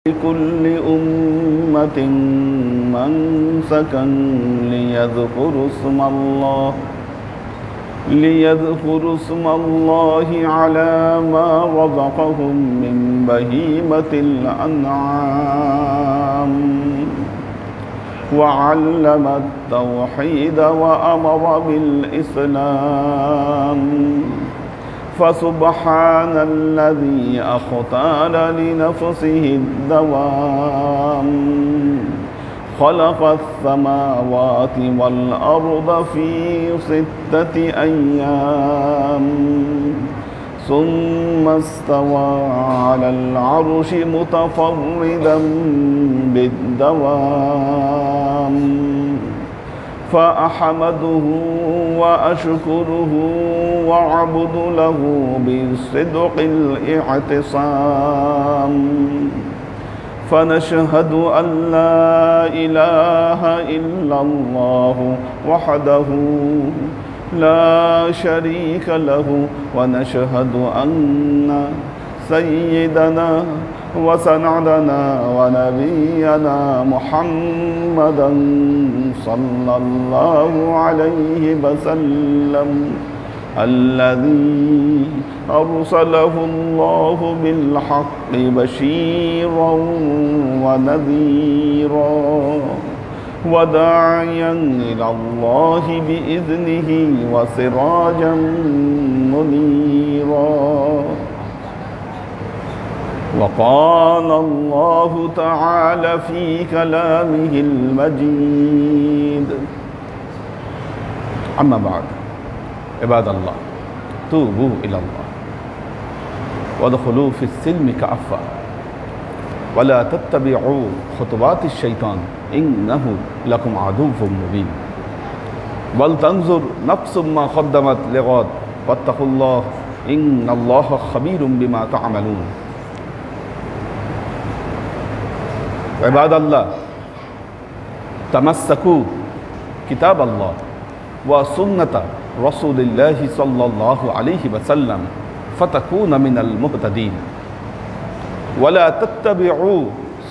لكل أمة منسكا ليذكروا اسم الله على ما رزقهم من بهيمة الأنعام وعلم التوحيد وأمر بالإسلام فسبحان الذي أختار لنفسه الدوام خلق السماوات والأرض في 6 أيام ثم استوى على العرش متفردا بالدوام فأحمده وأشكره وأعبد له بصدق الاعتصام فنشهد أن لا إله إلا الله وحده لا شريك له ونشهد أن سيدنا وسندنا ونبينا محمدا صلى الله عليه وسلم الذي أرسله الله بالحق بشيرا ونذيرا وداعيا إلى الله بإذنه وسراجا منيرا وقال الله تعالى في كلامه المجيد أما بعد عباد الله توبوا إلى الله وادخلوا في السلم كافة ولا تتبعوا خطوات الشيطان إنه لكم عدو مبين ولتنظر نفس ما قدمت لغد واتقوا الله إن الله خبير بما تعملون عباد الله تمسكوا كتاب الله وسنة رسول الله صلى الله عليه وسلم فتكون من المهتدين ولا تتبعوا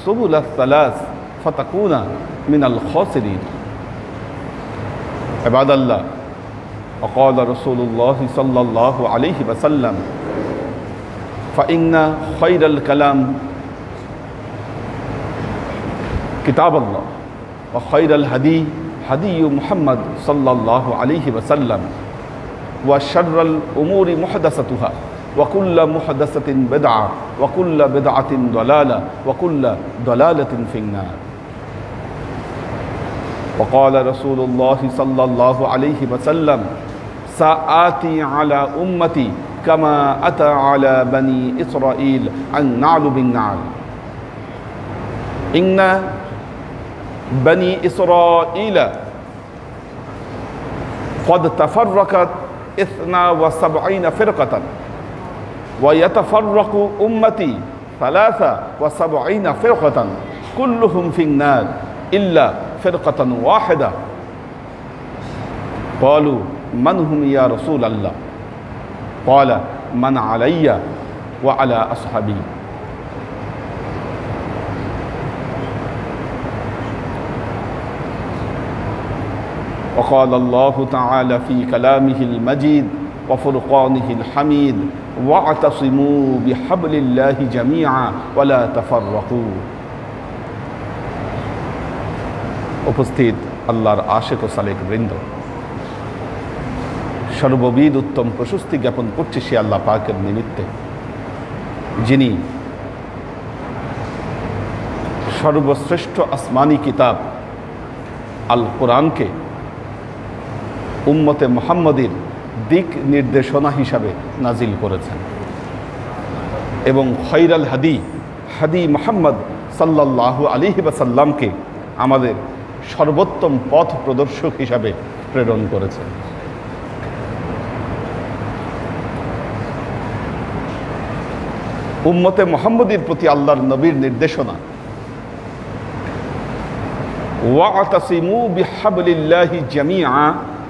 سبل الثلاث فتكون من الخاسرين عباد الله وقال رسول الله صلى الله عليه وسلم فإن خير الكلام كتاب الله وخير الهدي هدي محمد صلى الله عليه وسلم وشر الأمور محدثتها وكل محدثة بدعة وكل بدعة ضلالة وكل ضلالة في النار وقال رسول الله صلى الله عليه وسلم سآتي على أمتي كما أتى على بني إسرائيل النعل بالنعل إن بني إسرائيل قد تفرقت 72 فرقة ويتفرق أمتي 73 فرقة كلهم في النار إلا فرقة واحدة قالوا من هم يا رسول الله قال من علي وعلى أصحابي وقال الله تعالى في كلامه المجيد وفرقانه الحميد واعتصموا بحبل الله جميعا ولا تفرقوا উপস্থিত আল্লাহর আশিক ও সালেক বৃন্দ সর্ববিদ উত্তম প্রশস্তি জ্ঞাপন করছে সে আল্লাহ পাকের নিমিত্তে যিনি সর্বশ্রেষ্ঠ আসমানি কিতাব আল কোরআনকে উম্মতে মুহাম্মাদের দিক নির্দেশনা হিসাবে নাজিল করেছেন এবং খায়রাল হাদি মুহাম্মদ সাল্লাল্লাহু আলাইহি ওয়াসাল্লামকে আমাদের সর্বোত্তম পথ প্রদর্শক হিসাবে প্রেরণ করেছেন উম্মতে মুহাম্মাদের প্রতি আল্লাহর নবীর নির্দেশনা ওয়াতাসিমু বিহাবলিল্লাহি জামিআ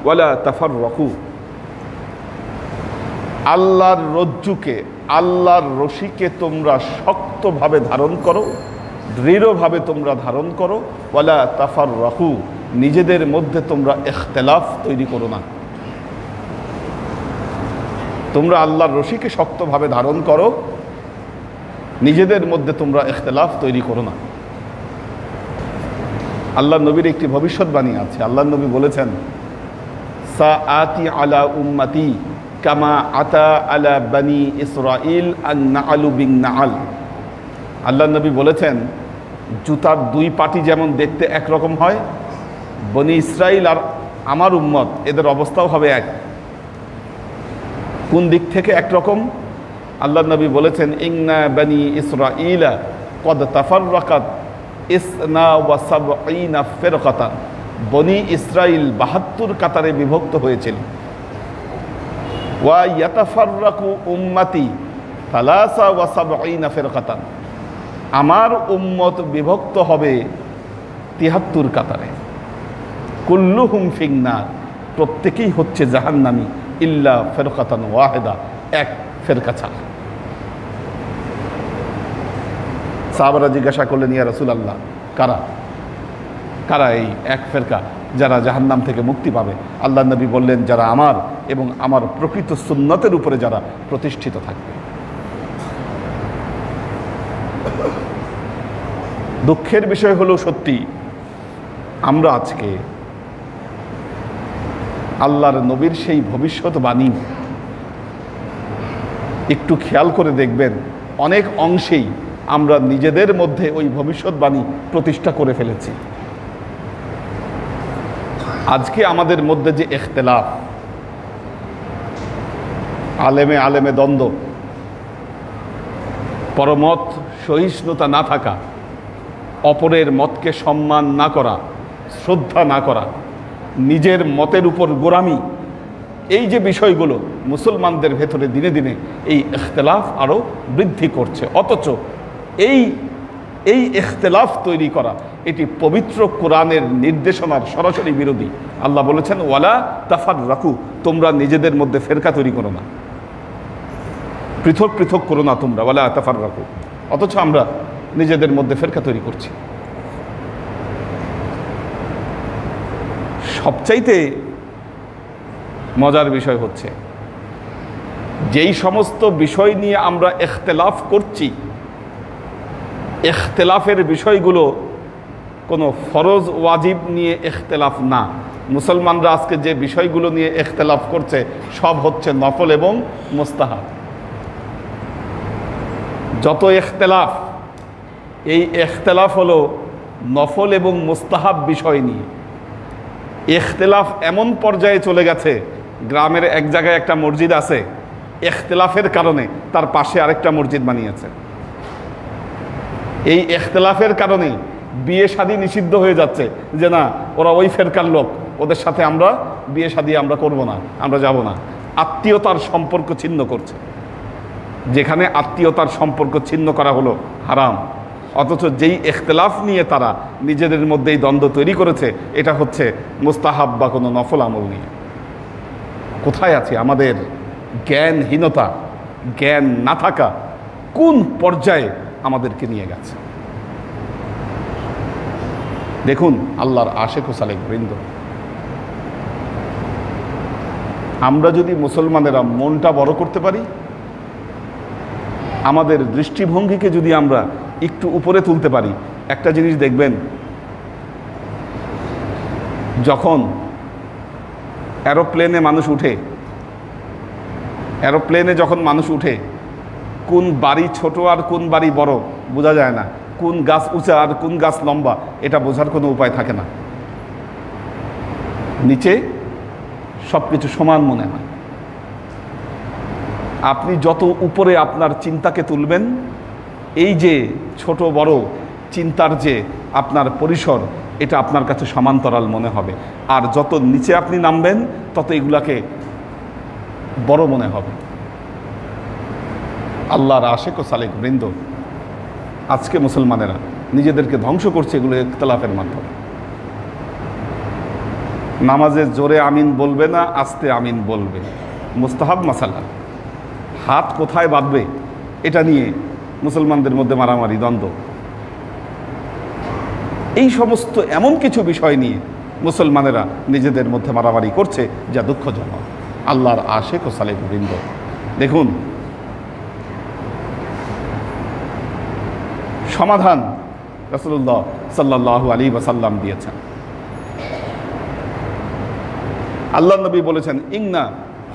ওয়ালা তাফাররাকু আল্লাহর রজ্জুকে, আল্লাহর রশিকে তোমরা শক্তভাবে ধারণ করো দৃঢ়ভাবে তোমরা ধারণ করো, ওয়ালা তাফাররাকু, নিজেদের মধ্যে তোমরা ইখতিলাফ তৈরি করো না। তোমরা আল্লাহর রশিকে শক্তভাবে ধারণ করো, নিজেদের মধ্যে তোমরা ইখতিলাফ তৈরি করো না। আল্লাহ নবীর একটি ভবিষ্যৎবাণী আছে। আল্লাহ নবী বলেছেন, সাআতি আলা উম্মতি কামা আতা আলা বানি ইসরাইল আন-নাআলু বিন-নাআল। আল্লাহ নবী বলেছেন, জুতার দুই পাটি যেমন দেখতে একরকম হয়, বনি ইসরাইল আর আমার উম্মত এদের অবস্থাও হবে এক। কোন দিক থেকে একরকম? আল্লাহ নবী বলেছেন, ইন্না বানি ইসরাইলা কদ তাফাররাকাত ইসনা ওয়া সাবঈনা ফিরকাতান। বনি ইসরাইল ৭২ কাতারে বিভক্ত হয়েছিল। ওয়া ইয়াতাফাররাকু উম্মতি সালাসা ওয়া সাবঈনা ফিরকাতান। আমার উম্মত বিভক্ত হবে ৭৩ কাতারে। কুল্লুহুম ফিন্নার, প্রত্যেকেই হচ্ছে জাহান্নামী, ইল্লা ফিরকাতান ওয়াহিদা, এক ফেরকা ছাড়া। সাহাবারা জিজ্ঞাসা করলেন, ইয়া রাসূলুল্লাহ, কারা কারা এই এক ফেরকা যারা জাহান্নাম থেকে মুক্তি পাবে? আল্লাহ নবী বললেন, যারা আমার এবং আমার প্রকৃত সুন্নতের উপরে যারা প্রতিষ্ঠিত থাকবে। দুঃখের বিষয় হলো, সত্যি আমরা আজকে আল্লাহর নবীর সেই ভবিষ্যৎবাণী একটু খেয়াল করে দেখবেন, অনেক অংশেই আমরা নিজেদের মধ্যে ওই ভবিষ্যৎবাণী প্রতিষ্ঠা করে ফেলেছি। আজকে আমাদের মধ্যে যে ইখতিলাফ, আলেমে আলেমে দ্বন্দ্ব, পরমত সহিষ্ণুতা না থাকা, অপরের মতকে সম্মান না করা, শ্রদ্ধা না করা, নিজের মতের উপর গোরামি, এই যে বিষয়গুলো মুসলমানদের ভেতরে দিনে দিনে এই ইখতিলাফ আরও বৃদ্ধি করছে। অথচ এই ইখতিলাফ তৈরি করা এটি পবিত্র কোরআনের নির্দেশনার সরাসরি বিরোধী। আল্লাহ বলেছেন, ওয়ালা তাফাররাকু, তোমরা নিজেদের মধ্যে ফেরকা তৈরি করো না, পৃথক পৃথক করো না তোমরা, ওয়ালা তাফাররাকু। অথচ আমরা নিজেদের মধ্যে ফেরকা তৈরি করছি। সবচাইতে মজার বিষয় হচ্ছে, যেই সমস্ত বিষয় নিয়ে আমরা ইখতিলাফ করছি, ইখতিলাফের বিষয়গুলো কোনো ফরজ ওয়াজিব নিয়ে ইখতিলাফ না। মুসলমানরা আজকে যে বিষয়গুলো নিয়ে ইখতিলাফ করছে সব হচ্ছে নফল এবং মুস্তাহাব। যত ইখতিলাফ, এই ইখতিলাফ হলো নফল এবং মুস্তাহাব বিষয় নিয়ে। ইখতিলাফ এমন পর্যায়ে চলে গেছে, গ্রামের এক জায়গায় একটা মসজিদ আছে, ইখতিলাফের কারণে তার পাশে আরেকটা মসজিদ বানিয়েছে। এই ইখতিলাফের কারণে বিয়ে শাদী নিষিদ্ধ হয়ে যাচ্ছে, যে না ওরা ওই ফেরকার লোক, ওদের সাথে আমরা বিয়ে শাদী আমরা করব না, আমরা যাব না। আত্মীয়তার সম্পর্ক ছিন্ন করছে, যেখানে আত্মীয়তার সম্পর্ক ছিন্ন করা হলো হারাম। অথচ যেই ইখতিলাফ নিয়ে তারা নিজেদের মধ্যেই দ্বন্দ্ব তৈরি করেছে, এটা হচ্ছে মুস্তাহাব বা কোনো নফল আমল নিয়ে। কোথায় আছে আমাদের জ্ঞানহীনতা, জ্ঞান না থাকা কোন পর্যায়ে আমাদেরকে নিয়ে গেছে? দেখুন, আল্লাহর আশেক ও সালেক বৃন্দ, আমরা যদি মুসলমানেরা মনটা বড় করতে পারি, আমাদের দৃষ্টিভঙ্গিকে যদি আমরা একটু উপরে তুলতে পারি, একটা জিনিস দেখবেন, যখন এরোপ্লেনে মানুষ উঠে, এরোপ্লেনে যখন মানুষ উঠে, কোন বাড়ি ছোট আর কোন বাড়ি বড় বোঝা যায় না, কোন গাছ উঁচা আর কোন গাছ লম্বা এটা বোঝার কোনো উপায় থাকে না। নিচে সব কিছু সমান মনে হয়। আপনি যত উপরে আপনার চিন্তাকে তুলবেন, এই যে ছোট বড় চিন্তার যে আপনার পরিসর, এটা আপনার কাছে সমান্তরাল মনে হবে। আর যত নিচে আপনি নামবেন, তত এগুলাকে বড় মনে হবে। আল্লাহর আশেক ও সালেক বৃন্দ, আজকে মুসলমানেরা নিজেদেরকে ধ্বংস করছে এগুলো ইখতিলাফের মাধ্যমে। নামাজে জোরে আমিন বলবে না, আস্তে আমিন বলবে, মুস্তাহাব মাসালা। হাত কোথায় বাঁধবে এটা নিয়ে মুসলমানদের মধ্যে মারামারি, দ্বন্দ্ব। এই সমস্ত এমন কিছু বিষয় নিয়ে মুসলমানেরা নিজেদের মধ্যে মারামারি করছে, যা দুঃখজনক। আল্লাহর আশিক ও সালেক বৃন্দ, দেখুন সমাধান রাসূলুল্লাহ সাল্লাল্লাহু আলাইহি ওয়াসাল্লাম দিয়েছেন। আল্লাহ নবী বলেছেন, ইন্না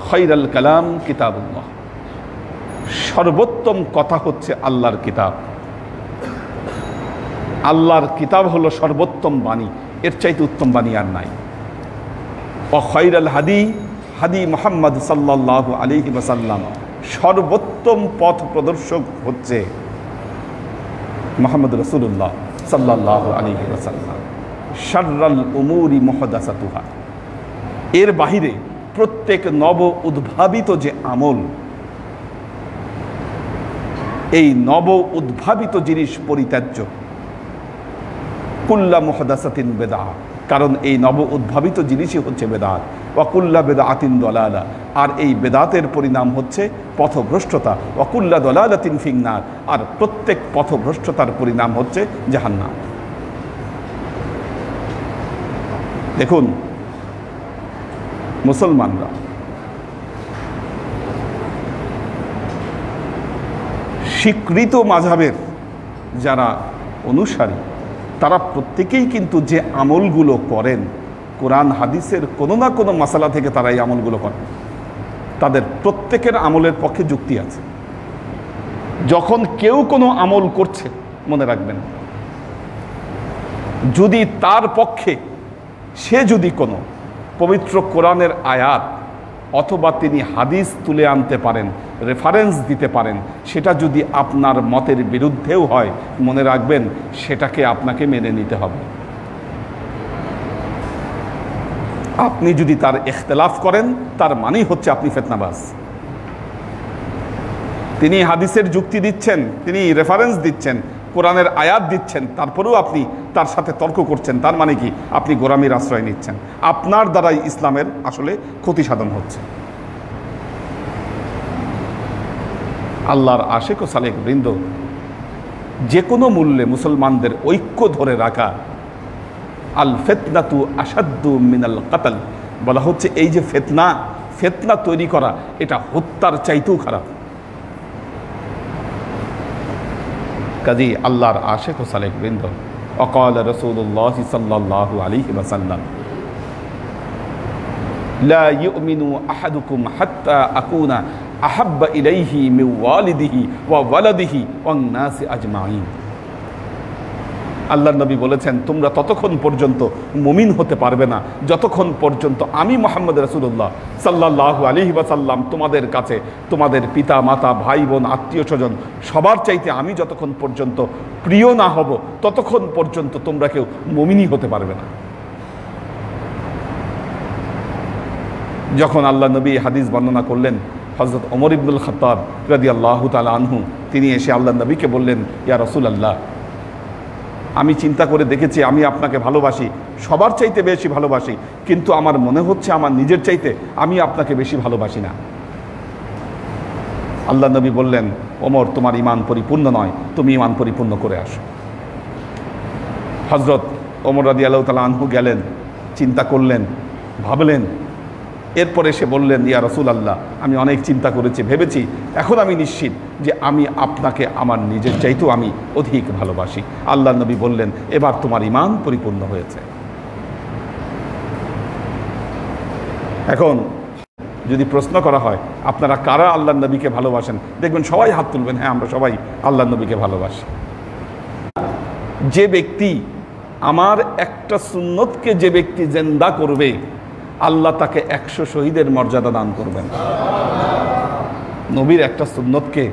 খায়রাল কালাম কিতাবুল্লাহ, সর্বোত্তম কথা হচ্ছে আল্লাহর কিতাব। আল্লাহর কিতাব হলো সর্বোত্তম বাণী, এর চাইতে উত্তম বাণী আর নাই। ওয়া খায়রাল হাদি হাদি মুহাম্মদ সাল্লাল্লাহু আলাইহি ওয়াসাল্লাম, সর্বোত্তম পথ প্রদর্শক হচ্ছে মুহাম্মদ রাসূলুল্লাহ সাল্লাল্লাহু আলাইহি ওয়াসাল্লাম। শাররাল উমুরি মুহদাসাতুহা, এর বাহিরে প্রত্যেক নব উদ্ভাবিত যে আমল, এই নব উদ্ভাবিত জিনিস পরিত্যাজ্য। কুল্লা মুহদাসাতিন বেদআ, কারণ এই নব উদ্ভাবিত জিনিসই হচ্ছে বেদাত। ওয়া কুল্লা বেদাতিন দলালা, আর এই বেদাতের পরিণাম হচ্ছে পথভ্রষ্টতা। ওয়া কুল্লা দলালাতিন ফিন্নার, আর প্রত্যেক পথভ্রষ্টতার পরিণাম হচ্ছে জাহান্নাম। দেখুন মুসলমানরা স্বীকৃত মাযহাবের যারা অনুসারী, তারা প্রত্যেকেই কিন্তু যে আমলগুলো করেন, কোরআন হাদিসের কোনো না কোনো মাসালা থেকে তারা এই আমলগুলো করেন। তাদের প্রত্যেকের আমলের পক্ষে যুক্তি আছে। যখন কেউ কোনো আমল করছে, মনে রাখবেন, যদি তার পক্ষে সে যদি কোনো পবিত্র কোরআনের আয়াত অথবা তিনি হাদিস তুলে আনতে পারেন, রেফারেন্স দিতে পারেন, সেটা যদি আপনার মতের বিরুদ্ধেও হয়, মনে রাখবেন সেটাকে আপনাকে মেনে নিতে হবে। আপনি যদি তার ইখতিলাফ করেন, তার মানেই হচ্ছে আপনি ফিতনাবাজ। তিনি হাদিসের যুক্তি দিচ্ছেন, তিনি রেফারেন্স দিচ্ছেন, কোরআনের আয়াত দিচ্ছেন, তারপরেও আপনি তার সাথে তর্ক করছেন, তার মানে কি? আপনি গোরামির আশ্রয় নিচ্ছেন। আপনার দ্বারাই ইসলামের আসলে ক্ষতি সাধন হচ্ছে। আল্লাহর আশিক ও সালেক বৃন্দ, যে কোনো মূল্যে মুসলমানদের ঐক্য ধরে রাখা, আল ফিতনাতু আশাদ্দু মিনাল কাতল, বলা হচ্ছে এই যে ফিতনা তৈরি করা, এটা হত্যার চাইতেও খারাপ। কাজী আল্লাহর আশিক ও সালেক বৃন্দ, ওয়াকাল রাসূলুল্লাহ সাল্লাল্লাহু আলাইহি ওয়াসাল্লাম, লা ইউমিনু আহাদুকুম হাত্তা আকুনা আহাব্বা ইলাইহি মিন ওয়ালিদিহি ওয়া ওয়ালাদিহি ওয়ান নাসি আজমাইন। আল্লাহর নবী বলেছেন, তোমরা ততক্ষণ পর্যন্ত মুমিন হতে পারবে না যতক্ষণ পর্যন্ত আমি মুহাম্মদ রাসূলুল্লাহ সাল্লাল্লাহু আলাইহি ওয়াসাল্লাম তোমাদের কাছে তোমাদের পিতা মাতা ভাই বোন আত্মীয় স্বজন সবার চাইতে আমি যতক্ষণ পর্যন্ত প্রিয় না হব, ততক্ষণ পর্যন্ত তোমরা কেউ মুমিনই হতে পারবে না। যখন আল্লাহ নবী হাদিস বর্ণনা করলেন, হযরত ওমর ইবনুল খাত্তাব রাদিয়াল্লাহু তাআলা আনহু তিনি এসে আল্লাহ নবীকে বললেন, ইয়া রাসূলুল্লাহ, আমি চিন্তা করে দেখেছি আমি আপনাকে ভালোবাসি, সবার চাইতে বেশি ভালোবাসি, কিন্তু আমার মনে হচ্ছে আমার নিজের চাইতে আমি আপনাকে বেশি ভালোবাসি না। আল্লাহ নবী বললেন, ওমর, তোমার ঈমান পরিপূর্ণ নয়, তুমি ঈমান পরিপূর্ণ করে আসো। হযরত ওমর রাদিয়াল্লাহু তাআলা আনহু গেলেন, চিন্তা করলেন, ভাবলেন, এরপরে সে বললেন, ইয়া রাসূলুল্লাহ, আমি অনেক চিন্তা করেছি, ভেবেছি, এখন আমি নিশ্চিত যে আমি আপনাকে আমার নিজের চাইতেও আমি অধিক ভালোবাসি। আল্লাহ নবী বললেন, এবার তোমার ঈমান পরিপূর্ণ হয়েছে। এখন যদি প্রশ্ন করা হয় আপনারা কারা আল্লাহ নবীকে ভালোবাসেন, দেখবেন সবাই হাত তুলবেন, হ্যাঁ আমরা সবাই আল্লাহ নবীকে ভালোবাসি। যে ব্যক্তি আমার একটা সুন্নতকে যে ব্যক্তি জিন্দা করবে, আল্লাহ তাকে 100 শহীদের মর্যাদা দান করবেন। নবীর একটা সুন্নতকে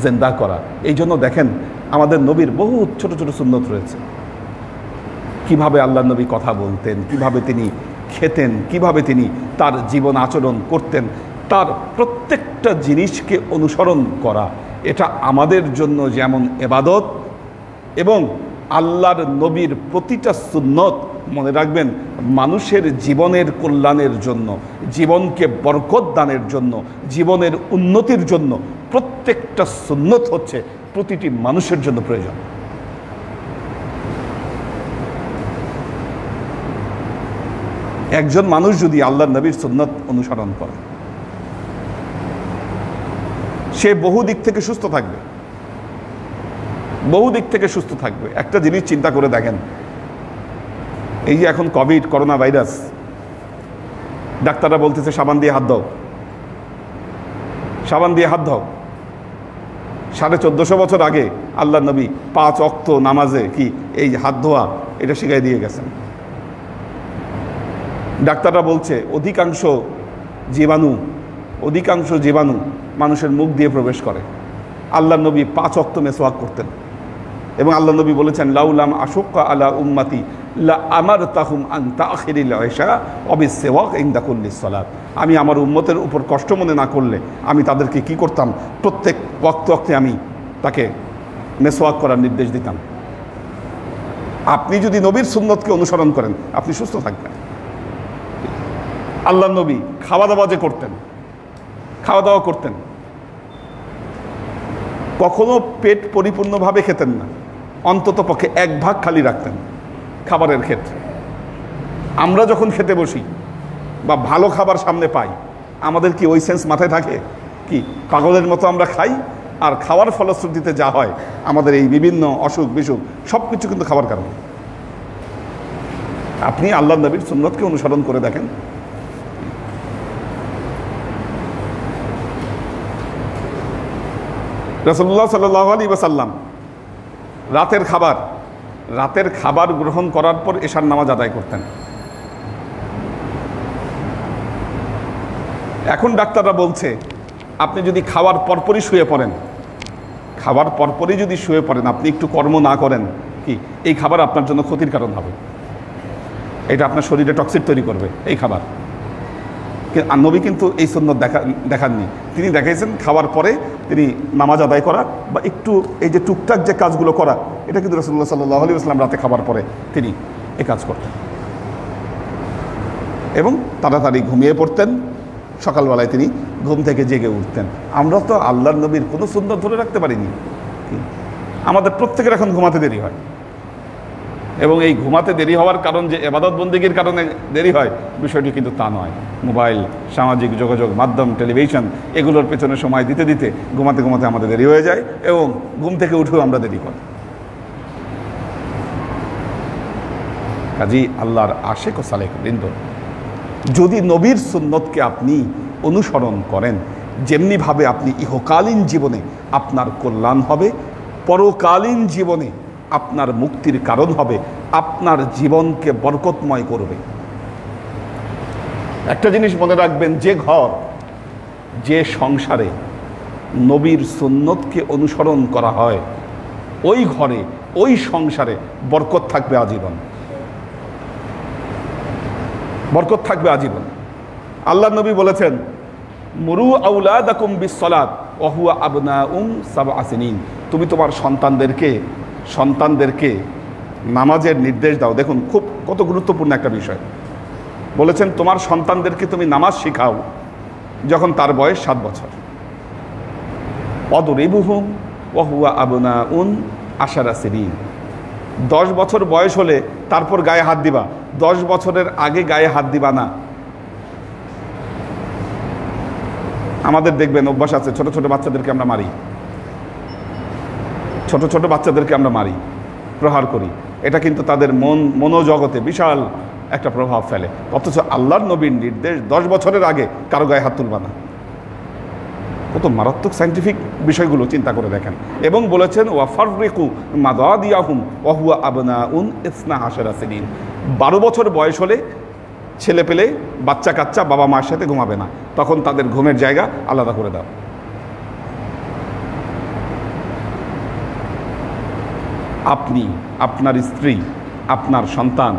জিন্দা করা, এই জন্য দেখেন আমাদের নবীর বহু ছোট ছোট সুন্নত রয়েছে। কিভাবে আল্লাহ নবী কথা বলতেন, কিভাবে তিনি খেতেন, কিভাবে তিনি তার জীবন আচরণ করতেন, তার প্রত্যেকটা জিনিসকে অনুসরণ করা, এটা আমাদের জন্য যেমন ইবাদত, এবং আল্লাহর নবীর প্রতিটা সুন্নত মনে রাখবেন মানুষের জীবনের কল্যাণের জন্য, জীবনকে বরকত দানের জন্য, জীবনের উন্নতির জন্য প্রত্যেকটা সুন্নত হচ্ছে প্রতিটি মানুষের জন্য প্রয়োজন। একজন মানুষ যদি আল্লাহর নবীর সুন্নাত অনুসরণ করে, সে বহু দিক থেকে সুস্থ থাকবে, বহু দিক থেকে সুস্থ থাকবে। একটা জিনিস চিন্তা করে দেখেন, এই যে এখন কোভিড, করোনা ভাইরাস, ডাক্তাররা বলতেছে সাবান দিয়ে হাত দাও, সাবান দিয়ে হাত দাও। 1450 বছর আগে আল্লাহর নবী 5 ওয়াক্ত নামাজে কি এই হাত ধোয়া এটা শিখাই দিয়ে গেছেন। ডাক্তাররা বলছে অধিকাংশ জীবাণু মানুষের মুখ দিয়ে প্রবেশ করে। আল্লাহর নবী 5 ওয়াক্ত মেসওয়াক করতেন এবং আল্লাহ নবী বলেছেন লাউলাম আশুক্কা আলা উম্মতি লা আমারতাহুম আন তাখিরিল ইশা ওয়া বিসওয়াক ইনদা কুল্লি সালাত। আমি আমার উম্মতের উপর কষ্ট মনে না করলে আমি তাদেরকে কি করতাম, প্রত্যেক ওয়াক্তে আমি তাকে মেসওয়াক করার নির্দেশ দিতাম। আপনি যদি নবীর সুন্নতকে অনুসরণ করেন আপনি সুস্থ থাকবেন। আল্লাহর নবী খাওয়া দাওয়া করতেন, কখনো পেট পরিপূর্ণভাবে খেতেন না, অন্তত পক্ষে 1 ভাগ খালি রাখতেন খাবারের ক্ষেত্রে। আমরা যখন খেতে বসি বা ভালো খাবার সামনে পাই, আমাদের কি ওই সেন্স মাথায় থাকে কি পাগলের মতো আমরা খাই? আর খাওয়ার ফলশ্রুতিতে যা হয় আমাদের এই বিভিন্ন অসুখ বিসুখ সব কিছু কিন্তু খাবার কারণে। আপনি আল্লাহর নবীর সুন্নতকে অনুসরণ করে দেখেন। রাসূলুল্লাহ সাল্লাল্লাহু আলাইহি ওয়াসাল্লাম রাতের খাবার গ্রহণ করার পর এশার নামাজ আদায় করতেন। এখন ডাক্তাররা বলছে আপনি যদি খাওয়ার পরপরই শুয়ে পড়েন, আপনি একটু কর্ম না করেন, কি এই খাবার আপনার জন্য ক্ষতির কারণ হবে, এটা আপনার শরীরে টক্সিক তৈরি করবে এই খাবার। নবী কিন্তু এই সুন্নত দেখাননি। তিনি দেখাইছেন খাওয়ার পরে তিনি নামাজ আদায় করা বা একটু এই যে টুকটাক যে কাজগুলো করা, এটা কিন্তু রাসূলুল্লাহ সাল্লাল্লাহু আলাইহি ওয়াসাল্লাম রাতে খাবার পরে তিনি এই কাজ করতেন এবং তাড়াতাড়ি ঘুমিয়ে পড়তেন। সকালবেলায় তিনি ঘুম থেকে জেগে উঠতেন। আমরা তো আল্লাহর নবীর কোনো সুন্নত ধরে রাখতে পারিনি। আমাদের প্রত্যেকের এখন ঘুমাতে দেরি হয় এবং এই ঘুমাতে দেরি হওয়ার কারণ যে ইবাদত বন্দেগীর কারণে দেরি হয়, বিষয়টি কিন্তু তা নয়। মোবাইল, সামাজিক যোগাযোগ মাধ্যম, টেলিভিশন, এগুলোর পেছনে সময় দিতে দিতে ঘুমাতে আমাদের দেরি হয়ে যায় এবং ঘুম থেকে উঠেও আমরা দেরি করি। কাজী আল্লাহর আশিক ও সালেক বৃন্দ, যদি নবীর সুন্নতকে আপনি অনুসরণ করেন, যেমনিভাবে আপনি ইহকালীন জীবনে আপনার কল্যাণ হবে, পরকালীন জীবনে আপনার মুক্তির কারণ হবে, আপনার জীবনকে বরকতময় করবে। একটা জিনিস মনে রাখবেন, যে সংসারে নবীর সুন্নতকে অনুসরণ করা হয়, ওই ঘরে ওই সংসারে বরকত থাকবে আজীবন, বরকত থাকবে আজীবন। আল্লাহ নবী বলেছেন মুরু আউলাদাকুম বিসসালাত ওয়া হুয়া আবনাউম সাবআ সিনিন। তুমি তোমার সন্তানদেরকে নামাজের নির্দেশ দাও। দেখুন কত গুরুত্বপূর্ণ একটা বিষয় বলেছেন, তোমার সন্তানদেরকে তুমি নামাজ শেখাও যখন তার বয়স 7 বছর। ওয়াদরিবুহুম ওয়া হুয়া আবনাউন আশারা সিনিন। 10 বছর বয়স হলে তারপর গায়ে হাত দিবা, 10 বছরের আগে গায়ে হাত দিবা না। আমাদের দেখবেন অভ্যাস আছে, ছোট ছোট বাচ্চাদেরকে আমরা মারি, প্রহার করি। এটা কিন্তু তাদের মনোজগতে বিশাল একটা প্রভাব ফেলে। অথচ আল্লাহর নবীর নির্দেশ 10 বছরের আগে কারো গায়ে হাত তুলবা না। কত মারাত্মক সায়েন্টিফিক বিষয়গুলো চিন্তা করে দেখেন। এবং বলেছেন ওয়া ফাররিকু মাদাদিয়াহুম ওয়া হুয়া আবনাউন ইসনা আশারা সিনিন। 12 বছর বয়স হলে ছেলে পেলে বাচ্চা কাচ্চা বাবা মার সাথে ঘুমাবে না, তখন তাদের ঘুমের জায়গা আলাদা করে দাও। আপনি, আপনার স্ত্রী, আপনার সন্তান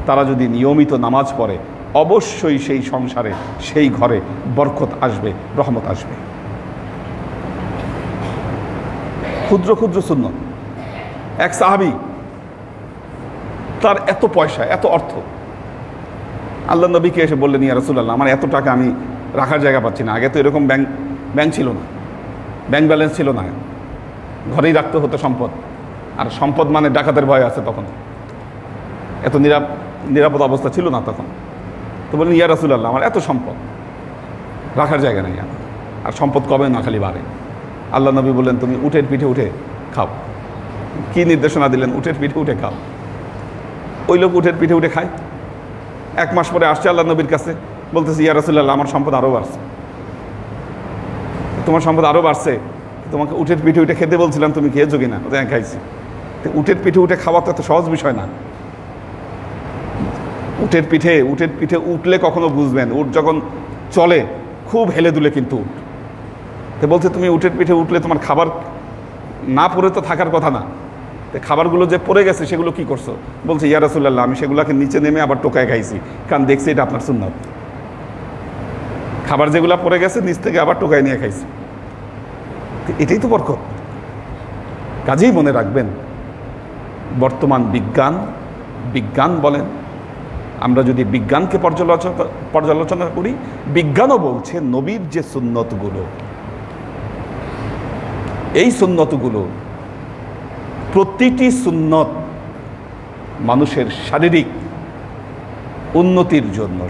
তারা যদি নিয়মিত নামাজ পড়ে, অবশ্যই সেই সংসারে সেই ঘরে বরকত আসবে, রহমত আসবে। ক্ষুদ্র ক্ষুদ্র সুন্নত। এক সাহাবী, তার এত পয়সা, এত অর্থ, আল্লাহ নবীকে এসে বললেন ইয়া রাসূলুল্লাহ, আমার এত টাকা আমি রাখার জায়গা পাচ্ছি না। আগে তো এরকম ব্যাংক ছিল না, ব্যাংক ব্যালেন্স ছিল না, ঘরেই রাখতে হতো সম্পদ। আর সম্পদ মানে ডাকাতের ভয় আছে, তখন এত নিরাপদ অবস্থা ছিল না তখন। বললেন ইয়া রাসূলুল্লাহ আমার এত সম্পদ, রাখার জায়গা নেই, আর সম্পদ কবে না খালি বাড়ে। আল্লাহ নবী বললেন তুমি উটের পিঠে উঠে খাও। কি নির্দেশনা দিলেন? উটের পিঠে উঠে খাও। ওই লোক উটের পিঠে উঠে খায়। 1 মাস পরে আসছে আল্লাহ নবীর কাছে, বলতেছে ইয়া রাসূলুল্লাহ আমার সম্পদ আরও বাড়ছে। তোমার সম্পদ আরও বাড়ছে, তোমাকে উটের পিঠে উঠে খেতে বলছিলাম, তুমি খেয়েছো কিনা? হ্যাঁ খাইছি। তো উটের পিঠে উঠে খাওয়া তো এত সহজ বিষয় না। উটের পিঠে উঠলে কখনো বুঝবেন, উট যখন চলে খুব হেলে দুলে কিন্তু উট। তো বলছে তুমি উটের পিঠে উঠলে তোমার খাবার না পড়ে তো থাকার কথা না, তো খাবারগুলো যে পড়ে গেছে সেগুলো কি করছো? বলছে ইয়া রাসূলুল্লাহ আমি সেগুলোকে নিচে নেমে আবার টোকায় খাইছি, কারণ দেখছি এটা আপনার সুন্নাত। খাবার যেগুলো পড়ে গেছে নিচ থেকে আবার টোকায় নিয়ে খাইছি। এটাই তো বরকত। কাজেই মনে রাখবেন, বর্তমান বিজ্ঞান বলেন, আমরা যদি বিজ্ঞানকে পর্যালোচনা করি, বিজ্ঞানও বলছে নবীর যে সুন্নতগুলো, এই সুন্নতগুলো প্রতিটি সুন্নত মানুষের শারীরিক উন্নতির জন্য,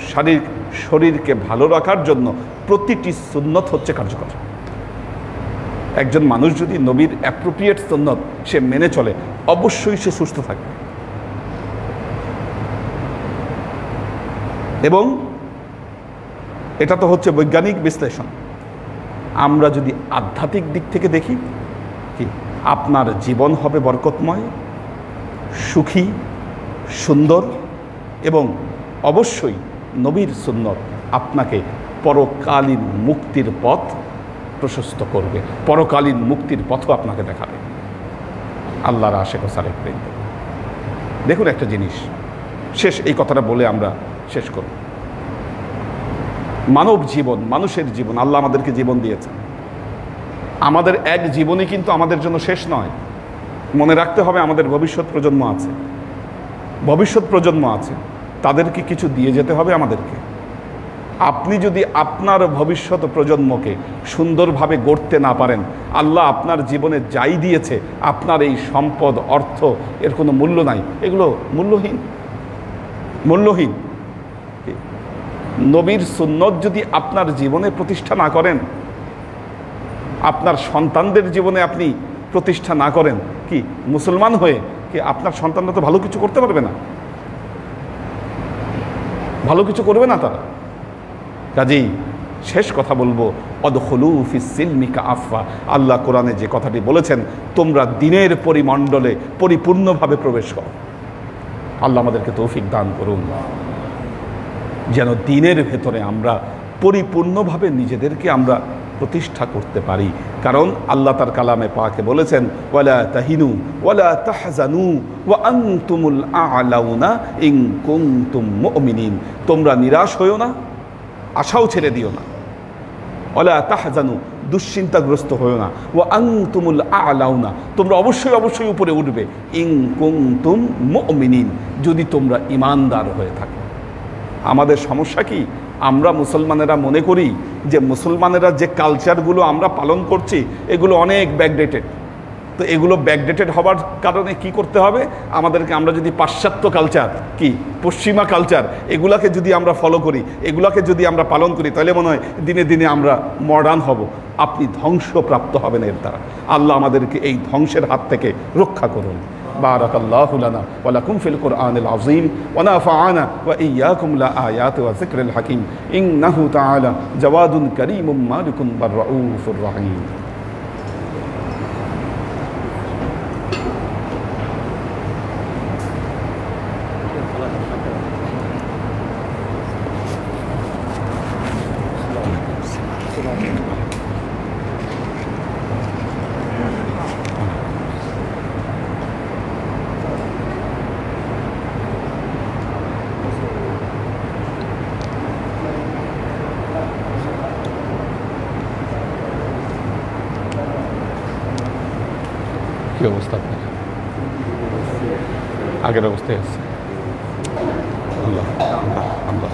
শরীরকে ভালো রাখার জন্য প্রতিটি সুন্নত হচ্ছে কার্যকর। একজন মানুষ যদি নবীর অ্যাপ্রোপ্রিয়েট সুন্নত সে মেনে চলে, অবশ্যই সে সুস্থ থাকবে। এবং এটা তো হচ্ছে বৈজ্ঞানিক বিশ্লেষণ। আমরা যদি আধ্যাত্মিক দিক থেকে দেখি, কি আপনার জীবন হবে বরকতময়, সুখী, সুন্দর, এবং অবশ্যই নবীর সুন্নত আপনাকে পরকালীন মুক্তির পথ প্রশস্ত করবে, পরকালীন মুক্তির পথও আপনাকে দেখাবে। আল্লাহর আশেক ও সালেক বৃন্দ, দেখুন একটা জিনিস, এই কথাটা বলে আমরা শেষ করব। মানব জীবন, মানুষের জীবন, আল্লাহ আমাদেরকে জীবন দিয়েছেন। আমাদের এক জীবনই কিন্তু আমাদের জন্য শেষ নয়। মনে রাখতে হবে আমাদের ভবিষ্যৎ প্রজন্ম আছে, তাদেরকে কিছু দিয়ে যেতে হবে আমাদেরকে। আপনি যদি আপনার ভবিষ্যৎ প্রজন্মকে সুন্দরভাবে গড়তে না পারেন, আল্লাহ আপনার জীবনে যাই দিয়েছে, আপনার এই সম্পদ, অর্থ, এর কোনো মূল্য নাই, এগুলো মূল্যহীন। নবীর সুন্নত যদি আপনার জীবনে প্রতিষ্ঠা না করেন, আপনার সন্তানদের জীবনে আপনি প্রতিষ্ঠা না করেন, কি মুসলমান হয়ে কি আপনার সন্তানরা তো ভালো কিছু করতে পারবে না, ভালো কিছু করবে না তারা। কাজেই শেষ কথা বলবো, অদখুলু ফিস সিলমি কাফা। আল্লাহ কোরআনে যে কথাটি বলেছেন, তোমরা দ্বীনের পরিমণ্ডলে পরিপূর্ণভাবে প্রবেশ করো। আল্লাহ আমাদেরকে তৌফিক দান করুন, যেন দ্বীনের ভেতরে আমরা পরিপূর্ণভাবে নিজেদেরকে আমরা প্রতিষ্ঠা করতে পারি। কারণ আল্লাহ তার কালামে পাকে বলেছেন, ওয়ালা তাহিনু ওয়ালা তাহজানু ওয়া আনতুমুল আ'লাউনা ইন কুনতুম মুমিনিন। তোমরা নিরাশ হইও না, আশাও ছেড়ে দিও না। ওয়ালা তাহজানু, দুশ্চিন্তাগ্রস্ত হইও না। ওয়া আনতুমুল আ'লাউনা, তোমরা অবশ্যই উপরে উঠবে। ইন কুনতুম মুমিনিন, যদি তোমরা ঈমানদার হয়ে থাকো। আমাদের সমস্যা কি? আমরা মুসলমানেরা মনে করি যে মুসলমানেরা যে কালচারগুলো আমরা পালন করছি এগুলো অনেক ব্যাকডেটেড। তো এগুলো ব্যাকডেটেড হবার কারণে কি করতে হবে আমাদেরকে? আমরা যদি পাশ্চাত্য কালচার, কি পশ্চিমা কালচার, এগুলাকে যদি আমরা ফলো করি, এগুলাকে যদি আমরা পালন করি, তাহলে মনে হয় দিনে দিনে আমরা মডার্ন হব। আপনি ধ্বংসপ্রাপ্ত হবেন এর দ্বারা। আল্লাহ আমাদেরকে এই ধ্বংসের হাত থেকে রক্ষা করুন। বারাকাল্লাহু লানা ওয়া লাকুম ফিল কুরআনিল আযীম ওয়া নাফা'ানা ওয়া ইয়্যাকুম লা আয়াতি ওয়া যিকরিল হাকীম ইন্নাহু তাআলা জাওয়াদুন কারীমুম মালিকুন বাররাউফুর রহিম। কি অবস্থা আপনার? আগের অবস্থায় আছে। আল্লাহ আল্লাহ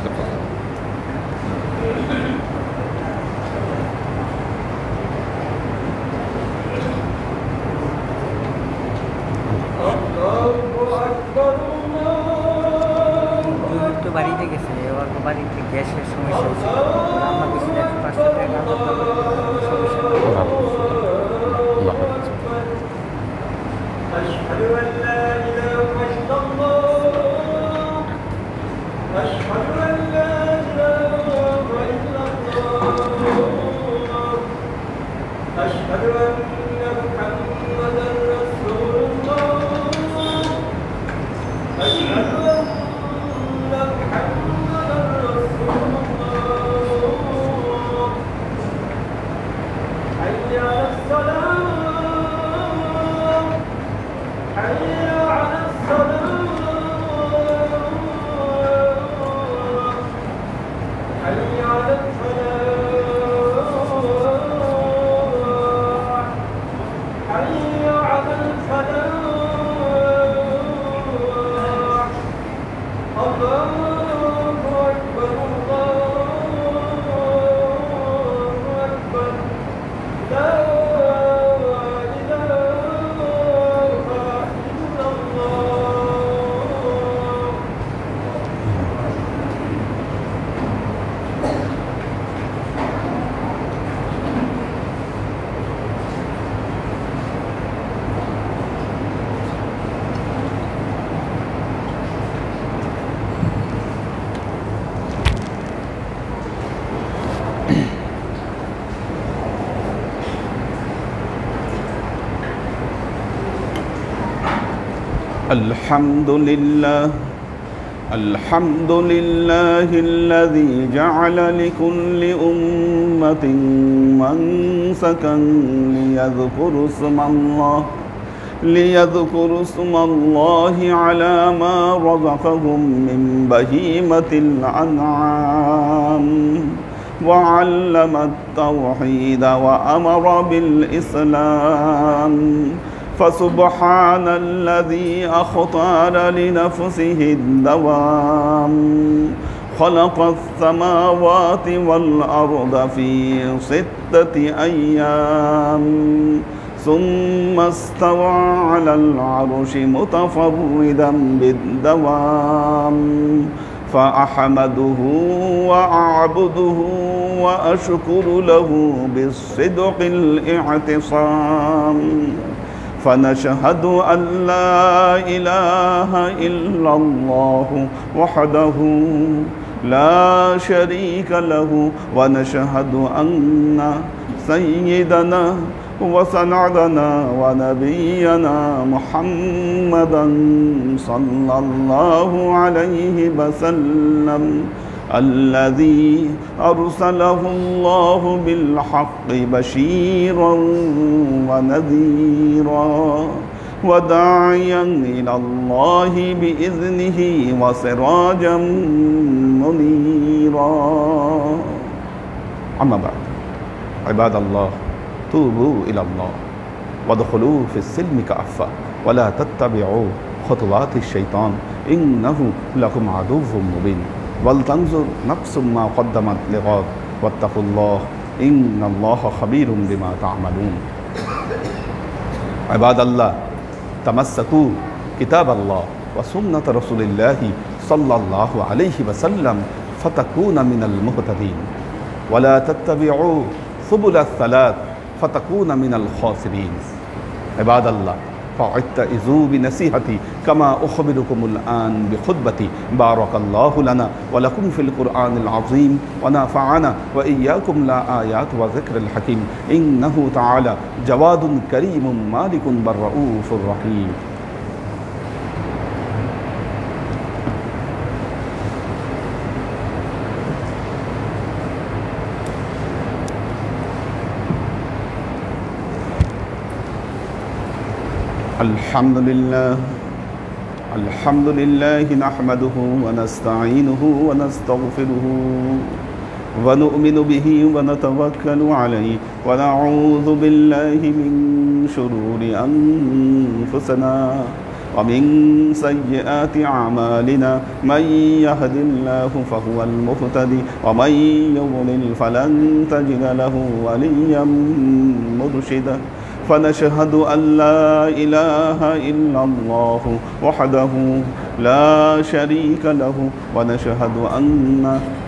বাড়িতে গেছে, বাড়িতে গ্যাসের সমস্যা ছিল, আমরা কিছু 105 টাকা সমস্যা أشهد أن لا إله إلا الله أشهد أن لا إله إلا الله أشهد أن محمدا رسول الله أشهد أن محمدا رسول الله حي على الصلاة حي على الصلاة حي على الفلاح حي على الفلاح الله أكبر الله أكبر لا الحمد لله الحمد لله الذي جعل لكل أمة منسكا ليذكروا اسم الله على ما رزقهم من بهيمة الأنعام وعلم التوحيد وأمر بالإسلام فسبحان الذي أختار لنفسه الدوام خلق السماوات والأرض في 6 أيام ثم استوى على العرش متفردا بالدوام فأحمده وأعبده وأشكر له بالصدق الاعتصام فنشهد أن لا إله إلا الله وحده لا شريك له ونشهد أن سيدنا وسندنا ونبينا محمدا صلى الله عليه وسلم الذي أرسله الله بالحق بشيرا ونذيرا وداعيا إلى الله بإذنه وسراجا منيرا أما بعد عباد الله توبوا إلى الله وادخلوا في السلم كافة ولا تتبعوا خطوات الشيطان إنه لكم عدو مبين ولتنظر نفس ما قدمت لغد واتقوا الله إن الله خبير بما تعملون عباد الله تمسكوا كتاب الله وسنة رسول الله صلى الله عليه وسلم فتكون من المهتدين ولا تتبعوا سبل الثلاث فتكون من الخاسرين عباد الله فاعتئذوا بنصيحتي كما أخبركم الآن بخطبتي بارك الله لنا ولكم في القرآن العظيم ونفعنا وإياكم لآيات وذكر الحكيم إنه تعالى جواد كريم مالك بالرؤوف الرحيم الحمد لله نحمده ونستعينه ونستغفره ونؤمن به ونتوكل عليه ونعوذ بالله من شرور أنفسنا ومن سيئات أعمالنا من يهد الله فهو المهتدي ومن يضلل فلن تجد له وليا مرشدا فنشهد أن لا إله إلا الله وحده لا شريك له ونشهد أن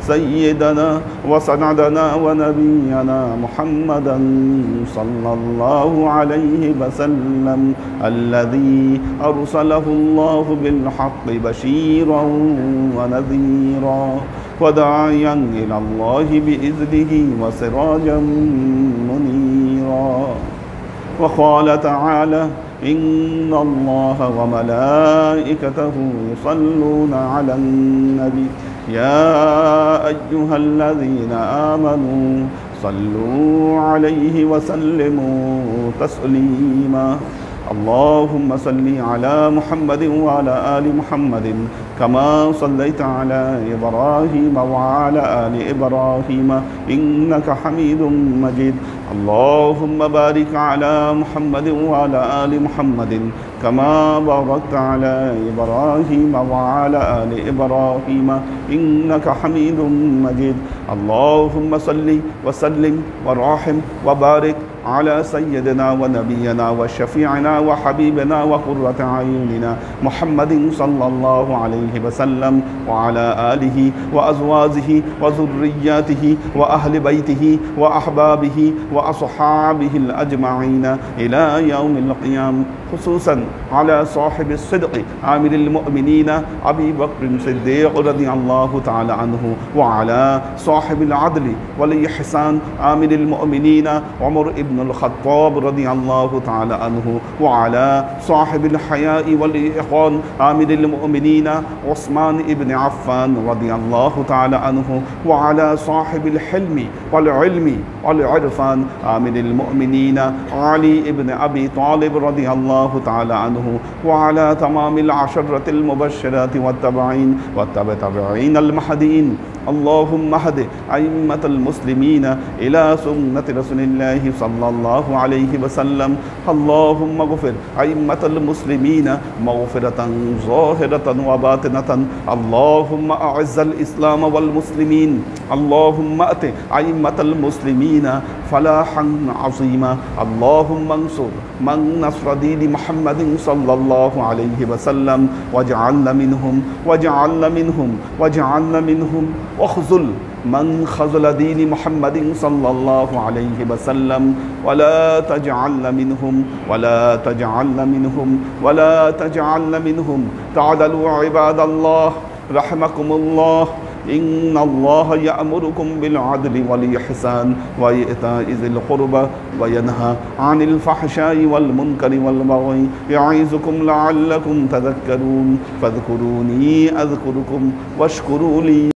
سيدنا وسندنا ونبينا محمدا صلى الله عليه وسلم الذي أرسله الله بالحق بشيرا ونذيرا وداعيا إلى الله بإذنه وسراجا منيرا. وقال تعالى: إن الله وملائكته يصلون على النبي يا أيها الذين آمنوا صلوا عليه وسلموا تسليما. اللهم صل على محمد وعلى آل محمد كما صليت على إبراهيم وعلى آل إبراهيم إنك حميد مجيد. اللهم بارك على محمد وعلى آل محمد كما باركت على إبراهيم وعلى آل إبراهيم إنك حميد مجيد. اللهم صل وسلم ورحم وبارك على سيدنا ونبينا وشفيعنا وحبيبنا وقرة أعيننا محمد صلى الله عليه وسلم وعلى آله وأزواجه وذرياته وأهل بيته وأحبابه وأصحابه الأجمعين إلى يوم القيامة، خصوصا على صاحب الصدق عامل المؤمنين أبي بكر الصديق رضي الله تعالى عنه، وعلى صاحب العدل والإحسان عامل المؤمنين عمر بن الخطاب رضي الله تعالى عنه، وعلى صاحب الحياء والإحسان عامل المؤمنين عثمان بن عفان رضي الله تعالى عنه، وعلى صاحب الحلم والعلم والعرفان عامل المؤمنين علي بن أبي طالب رضي الله تعالى عنه، وعلى تمام العشرة المبشرات والتابعين والتابعين المهديين. اللهم اهد أئمة المسلمين إلى سنة رسول الله صلى الله عليه وسلم. اللهم اغفر أئمة المسلمين مغفرة ظاهرة وباطنة. اللهم أعز الإسلام والمسلمين. اللهم أت أئمة المسلمين فلاحا عظيما. اللهم انصر من نصر دين محمد صلى الله عليه وسلم واجعلنا منهم واخذل من خذل دين محمد صلى الله عليه وسلم ولا تجعلنا منهم. تعالوا عباد الله رحمكم الله. إن الله يأمركم بالعدل والإحسان وإيتاء ذي القربى وينهى عن الفحشاء والمنكر والبغي يعظكم لعلكم تذكرون. فاذكروني أذكركم واشكروا لي